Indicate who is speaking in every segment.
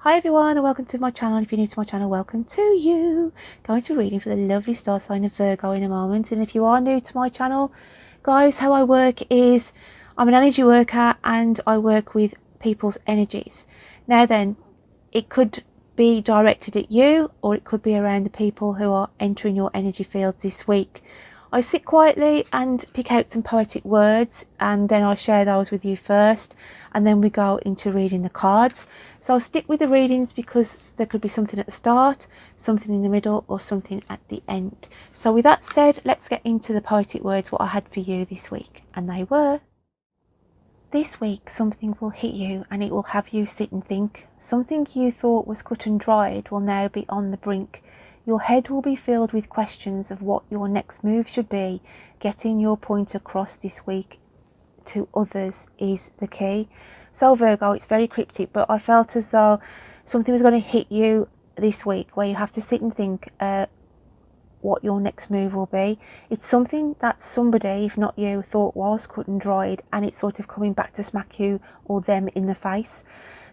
Speaker 1: Hi everyone and welcome to my channel. If you're new to my channel, welcome to you. Going to be reading for the lovely star sign of Virgo in a moment. And if you are new to my channel, guys, how I work is I'm an energy worker and I work with people's energies. Now then, it could be directed at you or it could be around the people who are entering your energy fields this week. I sit quietly and pick out some poetic words and then I share those with you first, and then we go into reading the cards. So I'll stick with the readings because there could be something at the start, something in the middle or something at the end. So with that said, let's get into the poetic words what I had for you this week, and they were: this week something will hit you and it will have you sit and think. Something you thought was cut and dried will now be on the brink. Your head will be filled with questions of what your next move should be. Getting your point across this week to others is the key. So Virgo, it's very cryptic, but I felt as though something was going to hit you this week where you have to sit and think what your next move will be. It's something that somebody, if not you, thought was cut and dried, and it's sort of coming back to smack you or them in the face.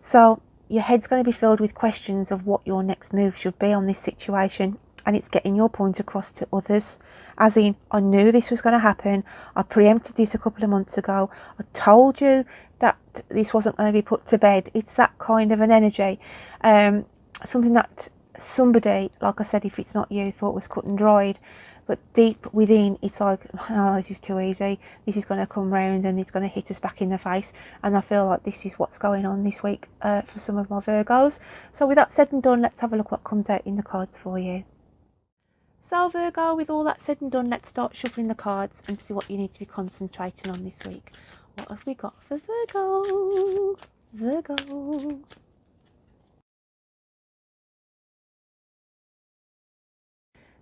Speaker 1: So your head's going to be filled with questions of what your next move should be on this situation, and it's getting your point across to others. As in, I knew this was going to happen. I preempted this a couple of months ago. I told you that this wasn't going to be put to bed. It's that kind of an energy. Something that somebody, like I said, if it's not you, thought was cut and dried, but deep within it's like, oh, this is too easy, this is going to come round and it's going to hit us back in the face. And I feel like this is what's going on this week for some of my Virgos. So with that said and done, let's have a look what comes out in the cards for you. So Virgo, with all that said and done, let's start shuffling the cards and see what you need to be concentrating on this week. What have we got for Virgo? Virgo.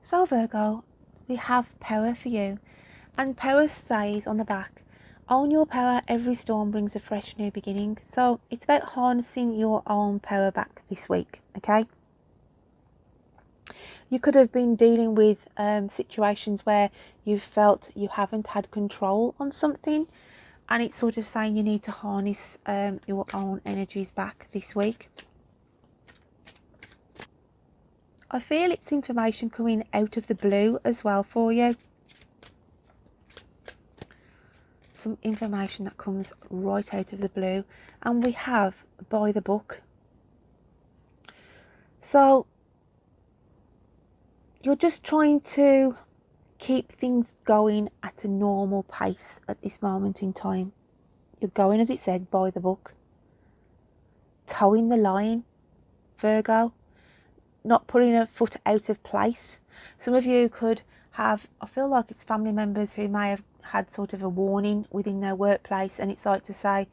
Speaker 1: So Virgo, we have power for you, and power says on the back, own your power, every storm brings a fresh new beginning. So it's about harnessing your own power back this week, okay? You could have been dealing with situations where you felt you haven't had control on something, and it's sort of saying you need to harness your own energies back this week. I feel it's information coming out of the blue as well for you. Some information that comes right out of the blue, and we have by the book. So you're just trying to keep things going at a normal pace at this moment in time. You're going, as it said, by the book, towing the line, Virgo, not putting a foot out of place. Some of you could have, I feel like it's family members who may have had sort of a warning within their workplace, and it's like to say,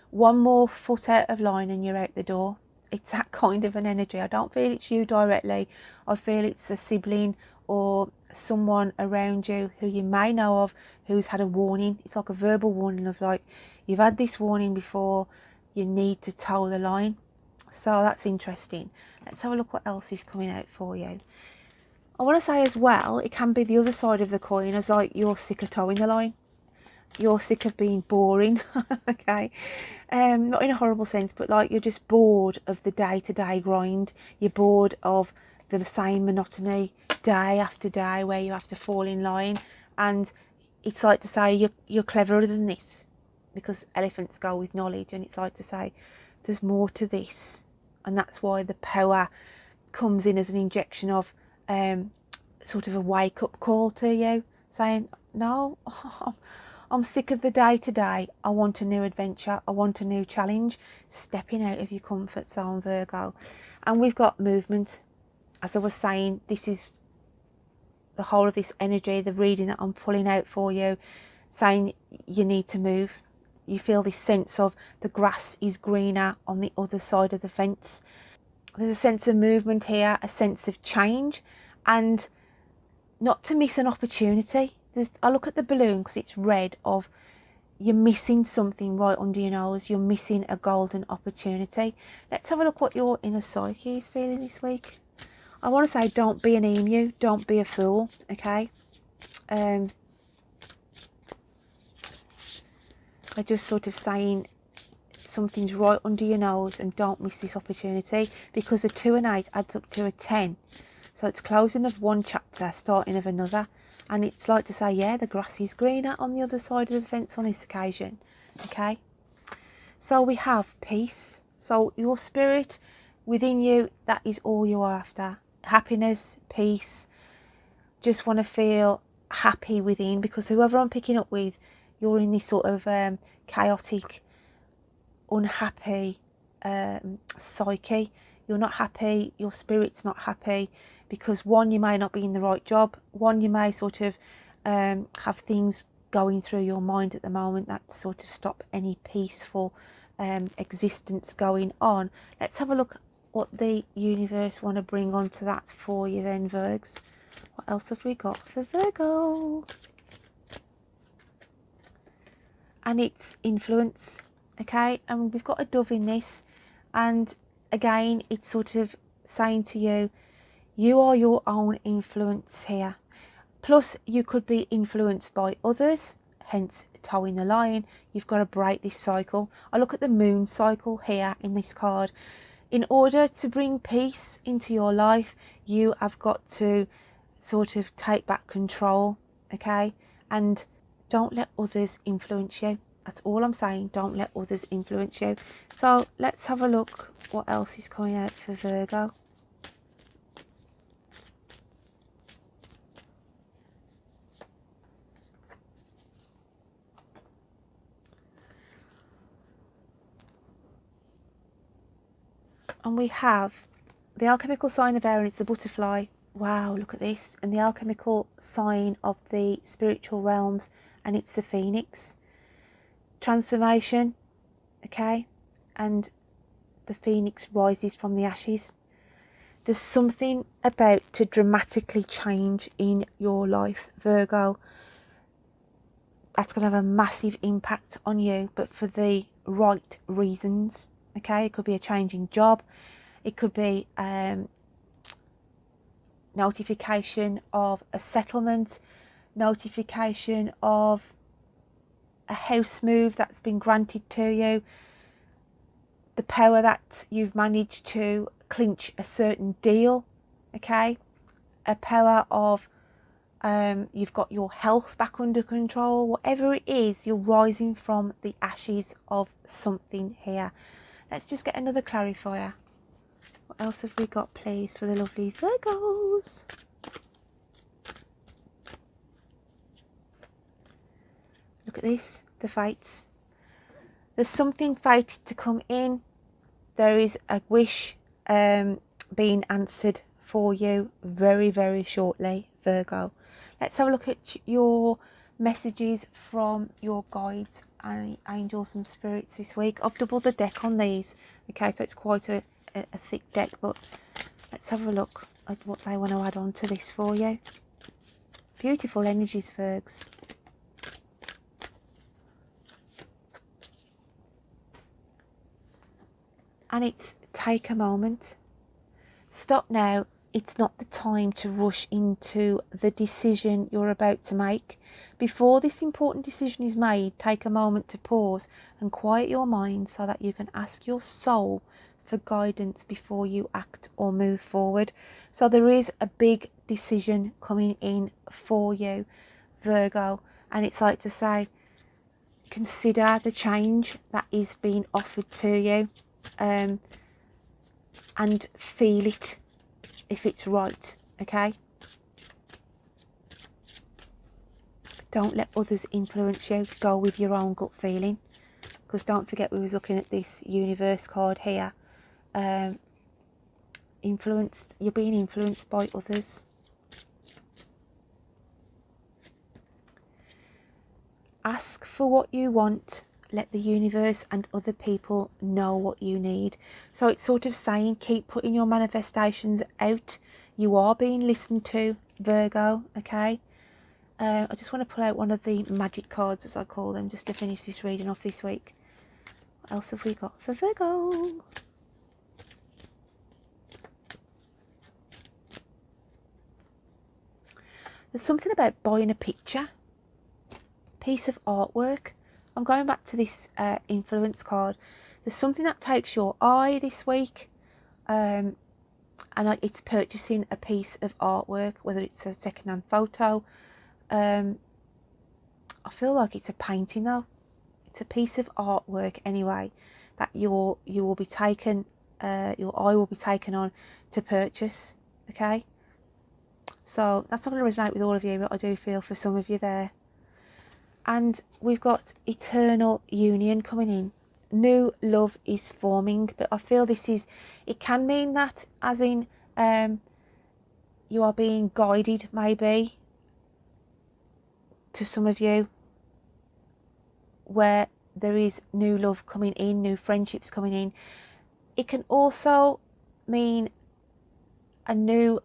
Speaker 1: one more foot out of line and you're out the door. It's that kind of an energy. I don't feel it's you directly. I feel it's a sibling or someone around you who you may know of who's had a warning. It's like a verbal warning of like, you've had this warning before, you need to toe the line. So that's interesting. Let's have a look what else is coming out for you. I want to say as well, it can be the other side of the coin, as like you're sick of towing the line. You're sick of being boring, okay? Not in a horrible sense, but like you're just bored of the day-to-day grind. You're bored of the same monotony day after day where you have to fall in line. And it's like to say you're cleverer than this, because elephants go with knowledge, and it's like to say there's more to this. And that's why the power comes in as an injection of sort of a wake-up call to you, saying, no, I'm sick of the day-to-day. I want a new adventure. I want a new challenge. Stepping out of your comfort zone, Virgo. And we've got movement. As I was saying, this is the whole of this energy, the reading that I'm pulling out for you, saying you need to move. You feel this sense of the grass is greener on the other side of the fence. There's a sense of movement here, a sense of change, and not to miss an opportunity. I look at the balloon because it's red, of you're missing something right under your nose. You're missing a golden opportunity. Let's have a look what your inner psyche is feeling this week. I want to say, don't be an emu, don't be a fool, okay? I just sort of saying something's right under your nose, and don't miss this opportunity, because a 2 and 8 adds up to a 10. So it's closing of one chapter, starting of another. And it's like to say, yeah, the grass is greener on the other side of the fence on this occasion. Okay. So we have peace. So your spirit within you, that is all you are after. Happiness, peace. Just want to feel happy within, because whoever I'm picking up with, you're in this sort of chaotic, unhappy psyche. You're not happy, your spirit's not happy, because one, you may not be in the right job, one, you may sort of have things going through your mind at the moment that sort of stop any peaceful existence going on. Let's have a look what the universe want to bring onto that for you then, Virgs. What else have we got for Virgo? And it's influence, okay? And we've got a dove in this, and again, it's sort of saying to you, you are your own influence here. Plus, you could be influenced by others, hence towing the line. You've got to break this cycle. I look at the moon cycle here in this card. In order to bring peace into your life, you have got to sort of take back control, okay? And don't let others influence you. That's all I'm saying. Don't let others influence you. So let's have a look what else is coming out for Virgo. And we have the alchemical sign of air, and it's the butterfly. Wow, look at this. And the alchemical sign of the spiritual realms, and it's the phoenix. Transformation, okay? And the phoenix rises from the ashes. There's something about to dramatically change in your life, Virgo. That's going to have a massive impact on you, but for the right reasons, okay? It could be a change in job. It could be notification of a settlement, notification of a house move that's been granted to you, the power that you've managed to clinch a certain deal, okay? A power of you've got your health back under control. Whatever it is, you're rising from the ashes of something here. Let's just get another clarifier. What else have we got, please, for the lovely Virgos? Look at this, the fates. There's something fated to come in. There is a wish being answered for you very, very shortly, Virgo. Let's have a look at your messages from your guides and angels and spirits this week. I've doubled the deck on these, okay, so it's quite a thick deck, but let's have a look at what they want to add on to this for you. Beautiful energies, Virgs. And it's take a moment. Stop now. It's not the time to rush into the decision you're about to make. Before this important decision is made, take a moment to pause and quiet your mind so that you can ask your soul for guidance before you act or move forward. So there is a big decision coming in for you, Virgo, and it's like to say, consider the change that is being offered to you, and feel it if it's right, okay? Don't let others influence you. Go with your own gut feeling, because don't forget we was looking at this universe card here. You're being influenced by others. Ask for what you want. Let the universe and other people know what you need. So it's sort of saying, keep putting your manifestations out. You are being listened to, Virgo, okay? I just want to pull out one of the magic cards, as I call them, just to finish this reading off this week. What else have we got for Virgo? There's something about buying a picture, piece of artwork. I'm going back to this influence card. There's something that takes your eye this week, and it's purchasing a piece of artwork, whether it's a second-hand photo. I feel like it's a painting though. It's a piece of artwork anyway that your eye will be taken on to purchase. Okay, so that's not going to resonate with all of you, but I do feel for some of you there. And we've got eternal union coming in. New love is forming, but I feel it can mean that as in you are being guided maybe to some of you, where there is new love coming in, new friendships coming in. It can also mean a new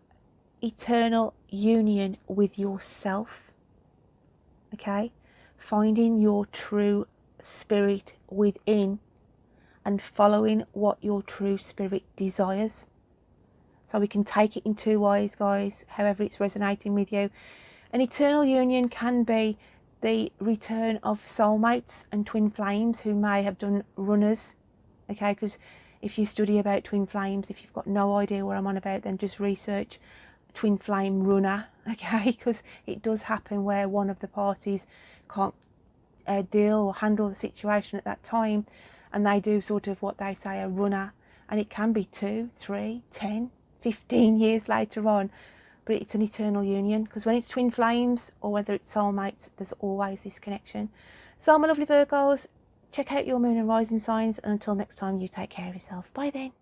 Speaker 1: eternal union with yourself. Okay, finding your true spirit within and following what your true spirit desires. So we can take it in two ways, guys, however it's resonating with you. An eternal union can be the return of soulmates and twin flames who may have done runners. Okay, because if you study about twin flames, if you've got no idea what I'm on about, then just research twin flame runner. Okay, because it does happen where one of the parties can't deal or handle the situation at that time, and they do sort of what they say a runner, and it can be 2, 3, 10, 15 years later on, but it's an eternal union, because when it's twin flames or whether it's soulmates, there's always this connection. So my lovely Virgos, check out your moon and rising signs, and until next time, you take care of yourself. Bye then.